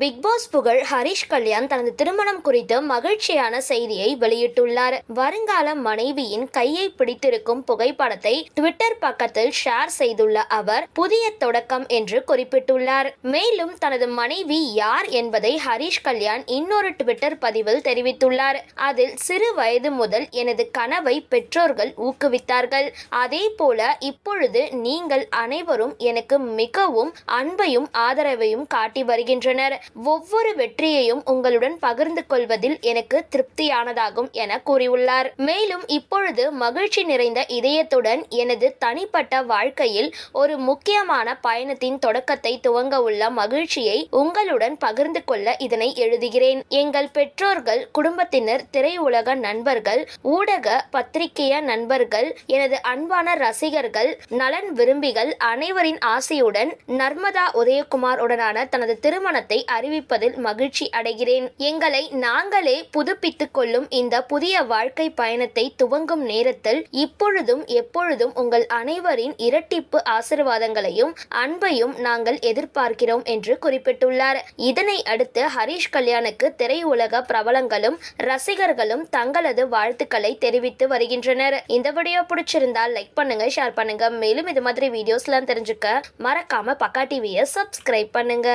Big pass புகழ் ஹரிஷ் கல்யாண் தனது திருமணம் குறித்து மகிழ்ச்சியான செய்தியை வெளியிட்டுள்ளார். வருங்கால மனைவியின் கையை பிடித்திருக்கும் புகைப்படத்தை ட்விட்டர் பக்கத்தில் ஷேர் செய்துள்ள அவர் புதிய தொடக்கம் என்று குறிப்பிட்டுள்ளார். மேலும் தனது மனைவி யார் என்பதை ஹரிஷ் கல்யாண் இன்னொரு ட்விட்டர் பதிவில் தெரிவித்துள்ளார். அதில் சிறு வயது முதல் எனது கனவை பெற்றோர்கள் ஊக்குவித்தார்கள். அதே போல இப்பொழுது நீங்கள் அனைவரும் எனக்கு மிகவும் அன்பையும் ஆதரவையும் காட்டி வருகின்றனர். ஒவ்வொரு வெற்றியையும் உங்களுடன் பகிர்ந்து கொள்வதில் எனக்கு திருப்தியானதாகும் என கூறியுள்ளார். மேலும் இப்பொழுது மகிழ்ச்சி நிறைந்த இதயத்துடன் எனது தனிப்பட்ட வாழ்க்கையில் ஒரு முக்கியமான பயணத்தின் தொடக்கத்தை துவங்க உள்ள மகிழ்ச்சியை உங்களுடன் பகிர்ந்து கொள்ள இதனை எழுதுகிறேன். எங்கள் பெற்றோர்கள், குடும்பத்தினர், திரையுலக நண்பர்கள், ஊடக பத்திரிகைய நண்பர்கள், எனது அன்பான ரசிகர்கள், நலன் விரும்பிகள் அனைவரின் ஆசையுடன் நர்மதா உதயகுமார் உடனான தனது திருமணத்தை அறிவிப்பதில் மகிழ்ச்சி அடைகிறேன். எங்களை நாங்களே புதுப்பித்துக் கொள்ளும் இந்த புதிய வாழ்க்கை பயணத்தை துவங்கும் நேரத்தில் இப்பொழுதும் எப்பொழுதும் உங்கள் அனைவரின் இரட்டிப்பு ஆசீர்வாதங்களையும் அன்பையும் நாங்கள் எதிர்பார்க்கிறோம் என்று குறிப்பிட்டுள்ளார். இதனை அடுத்து ஹரிஷ் கல்யாணுக்கு திரையுலக பிரபலங்களும் ரசிகர்களும் தங்களது வாழ்த்துக்களை தெரிவித்து வருகின்றனர். இந்த வீடியோ பிடிச்சிருந்தால் லைக் பண்ணுங்க, ஷேர் பண்ணுங்க. மேலும் இது மாதிரி வீடியோஸ்லாம் தெரிஞ்சுக்க மறக்காம பக்கா டிவியை சப்ஸ்கிரைப் பண்ணுங்க.